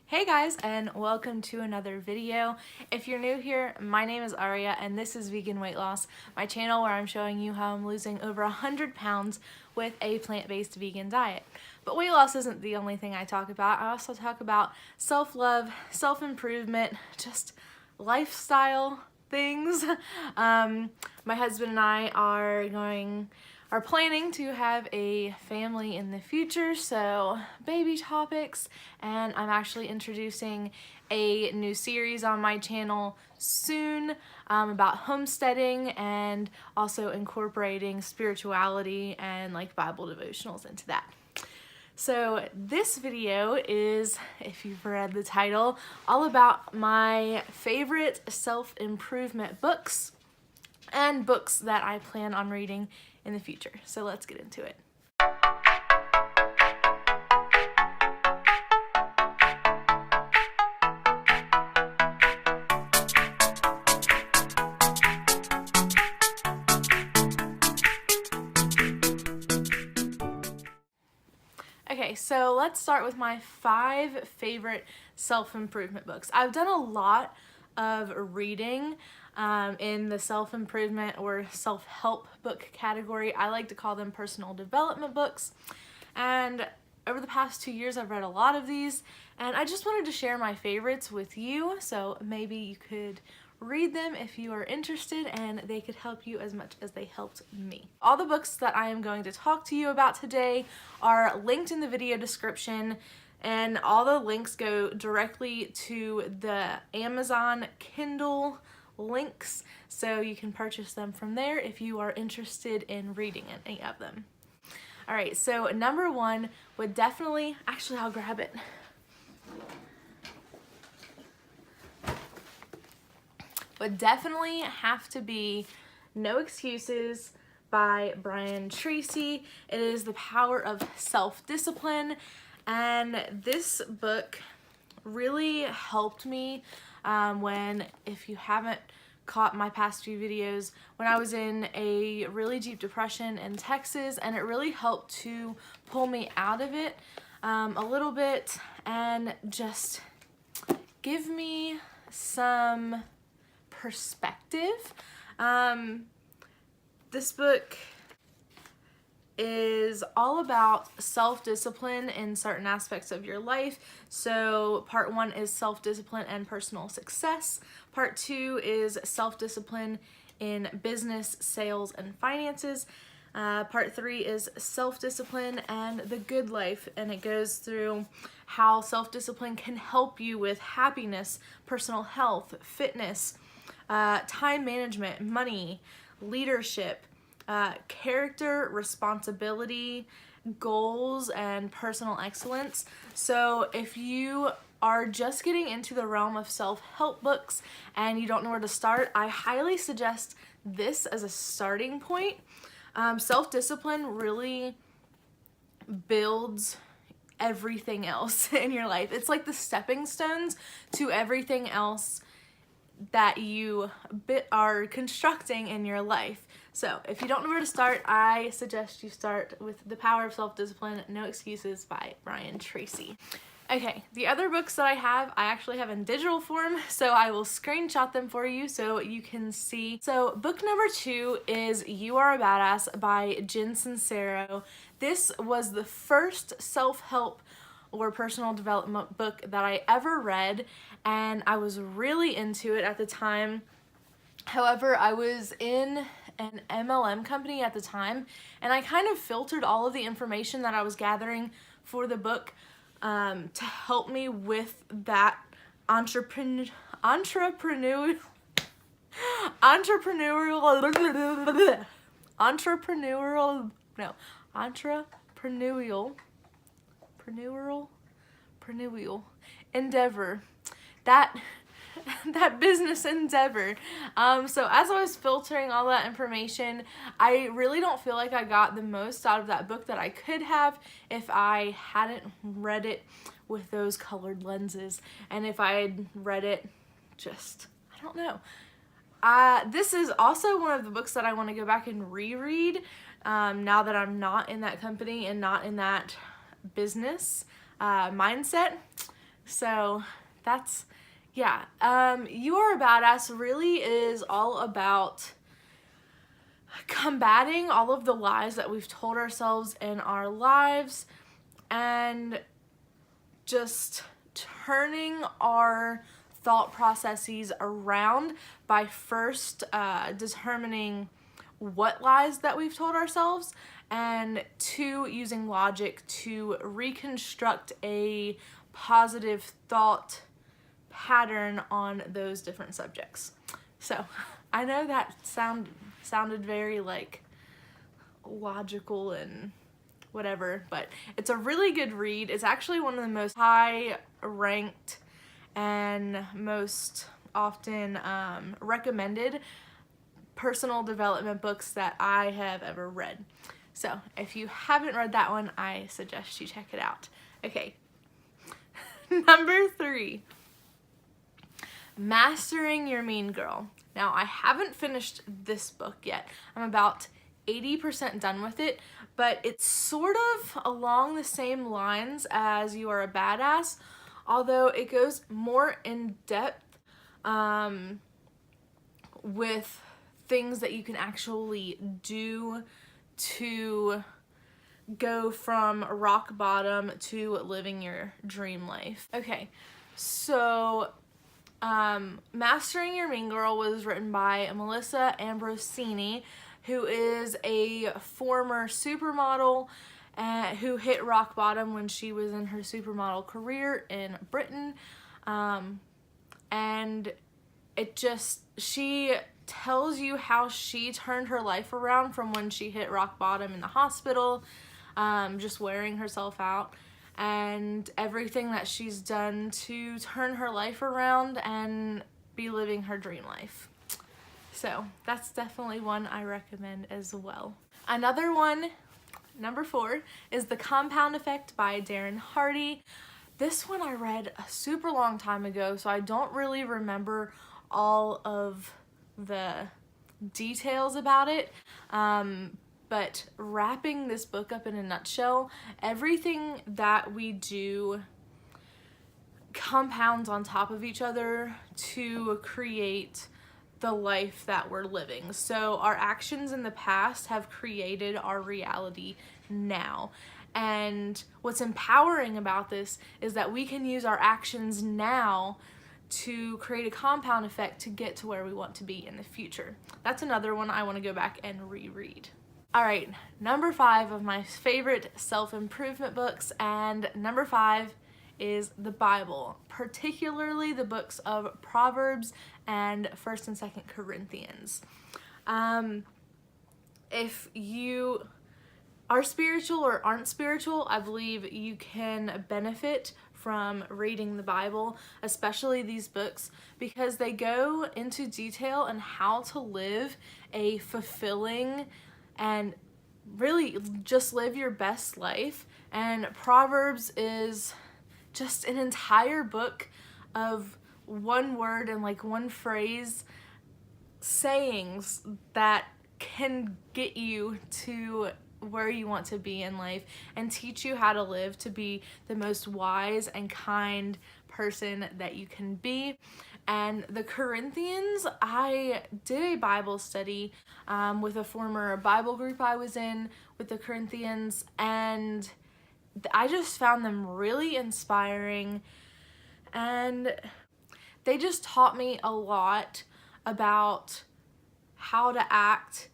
Hey guys, and welcome to another video. If you're new here, my name is Aria and this is Vegan Weight Loss, my channel where I'm showing you how I'm losing over 100 pounds with a plant-based vegan diet. But weight loss isn't the only thing I talk about. I also talk about self-love, self-improvement, just lifestyle things. My husband and I are planning to have a family in the future, so baby topics, and I'm actually introducing a new series on my channel soon about homesteading and also incorporating spirituality and like Bible devotionals into that. So this video is, if you've read the title, all about my favorite self-improvement books and books that I plan on reading in the future. So let's get into it. Okay, so let's start with my 5 favorite self-improvement books. I've done a lot of reading in the self-improvement or self-help book category. I like to call them personal development books. And over the past 2 years, I've read a lot of these, and I just wanted to share my favorites with you, so maybe you could read them if you are interested and they could help you as much as they helped me. All the books that I am going to talk to you about today are linked in the video description, and all the links go directly to the Amazon Kindle links, so you can purchase them from there if you are interested in reading any of them. Alright, so number 1 would definitely, actually I'll grab it. Would definitely have to be No Excuses by Brian Tracy. It is the power of self-discipline, and this book really helped me when, if you haven't caught my past few videos, when I was in a really deep depression in Texas, and it really helped to pull me out of it a little bit and just give me some perspective. This book is all about self-discipline in certain aspects of your life. So part 1 is self-discipline and personal success. Part 2 is self-discipline in business, sales, and finances. Part 3 is self-discipline and the good life, and it goes through how self-discipline can help you with happiness, personal health, fitness, time management, money, leadership, character, responsibility, goals, and personal excellence. So if you are just getting into the realm of self-help books and you don't know where to start, I highly suggest this as a starting point. Self-discipline really builds everything else in your life. It's like the stepping stones to everything else that you are constructing in your life. So if you don't know where to start, I suggest you start with The Power of Self-Discipline, No Excuses by Brian Tracy. Okay, the other books that I actually have in digital form, so I will screenshot them for you so you can see. So book number 2 is You Are a Badass by Jen Sincero. This was the first self-help or personal development book that I ever read, and I was really into it at the time. However, I was in an MLM company at the time, and I kind of filtered all of the information that I was gathering for the book to help me with that entrepreneurial endeavor, that business endeavor. So as I was filtering all that information, I really don't feel like I got the most out of that book that I could have if I hadn't read it with those colored lenses, and if I had read it just, I don't know. This is also one of the books that I want to go back and reread now that I'm not in that company and not in that business mindset. So that's, yeah. You Are a Badass really is all about combating all of the lies that we've told ourselves in our lives and just turning our thought processes around by first determining what lies that we've told ourselves, and two, using logic to reconstruct a positive thought pattern on those different subjects. So I know that sounded very like logical and whatever, but it's a really good read. It's actually one of the most high ranked and most often recommended personal development books that I have ever read. So if you haven't read that one, I suggest you check it out. Okay. Number 3, Mastering Your Mean Girl. Now, I haven't finished this book yet. I'm about 80% done with it, but it's sort of along the same lines as You Are a Badass, although it goes more in depth with things that you can actually do to go from rock bottom to living your dream life. Okay, so Mastering Your Mean Girl was written by Melissa Ambrosini, who is a former supermodel who hit rock bottom when she was in her supermodel career in Britain. And she tells you how she turned her life around from when she hit rock bottom in the hospital, just wearing herself out, and everything that she's done to turn her life around and be living her dream life. So that's definitely one I recommend as well. Another one, number 4, is The Compound Effect by Darren Hardy. This one I read a super long time ago, so I don't really remember all of the details about it. But wrapping this book up in a nutshell, everything that we do compounds on top of each other to create the life that we're living. So our actions in the past have created our reality now. And what's empowering about this is that we can use our actions now to create a compound effect to get to where we want to be in the future. That's another one I want to go back and reread. All right, number 5 of my favorite self-improvement books, and number 5 is the Bible, particularly the books of Proverbs and 1st and 2nd Corinthians. If you are spiritual or aren't spiritual, I believe you can benefit from reading the Bible, especially these books, because they go into detail on how to live a fulfilling and really just live your best life. And Proverbs is just an entire book of one word and like one phrase sayings that can get you to where you want to be in life and teach you how to live to be the most wise and kind person that you can be. And the Corinthians, I did a Bible study with a former Bible group I was in with the Corinthians, and I just found them really inspiring, and they just taught me a lot about how to act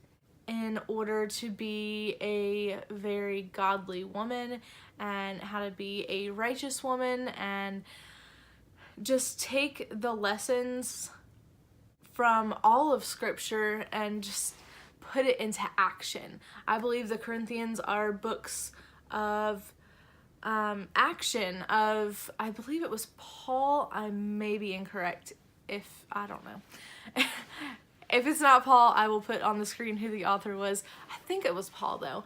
in order to be a very godly woman and how to be a righteous woman, and just take the lessons from all of Scripture and just put it into action. I believe the Corinthians are books of action of, I believe it was Paul. I may be incorrect if, I don't know. If it's not Paul, I will put on the screen who the author was. I think it was Paul though.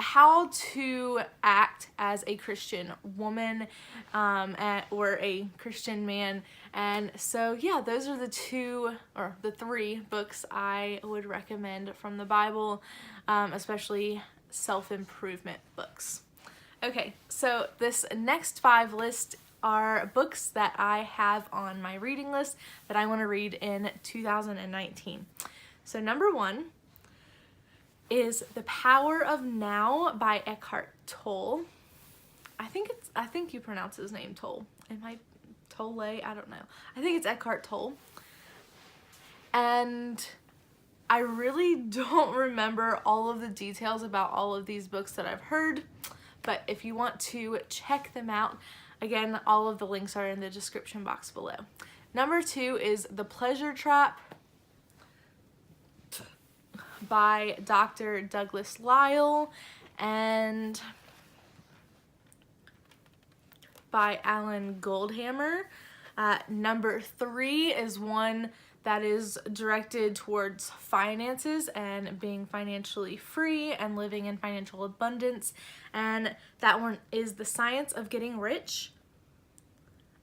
How to act as a Christian woman or a Christian man. And so yeah, those are the 2 or the 3 books I would recommend from the Bible, especially self-improvement books. Okay, so this next 5 list are books that I have on my reading list that I want to read in 2019. So number 1 is The Power of Now by Eckhart Tolle. I think you pronounce his name Tolle. It might Tolle, I don't know. I think it's Eckhart Tolle. And I really don't remember all of the details about all of these books that I've heard, but if you want to check them out, again, all of the links are in the description box below. Number 2 is The Pleasure Trap by Dr. Douglas Lyle and by Alan Goldhammer. Number 3 is one that is directed towards finances and being financially free and living in financial abundance. And that one is The Science of Getting Rich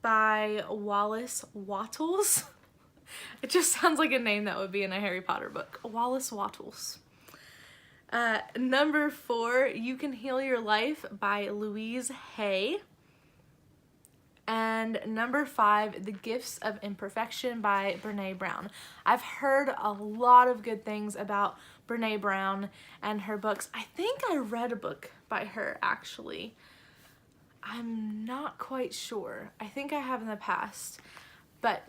by Wallace Wattles. It just sounds like a name that would be in a Harry Potter book. Wallace Wattles. Number 4, You Can Heal Your Life by Louise Hay. And number 5, The Gifts of Imperfection by Brené Brown. I've heard a lot of good things about Brené Brown and her books. I think I read a book by her, actually. I'm not quite sure. I think I have in the past. But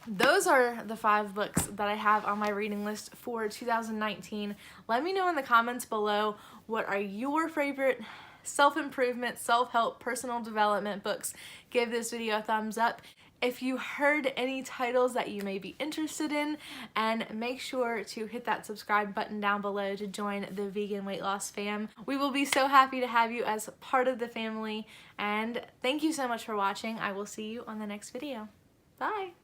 those are the 5 books that I have on my reading list for 2019. Let me know in the comments below, what are your favorite self-improvement, self-help, personal development books. Give this video a thumbs up if you heard any titles that you may be interested in, and make sure to hit that subscribe button down below to join the vegan weight loss fam. We will be so happy to have you as part of the family, and thank you so much for watching. I will see you on the next video. Bye!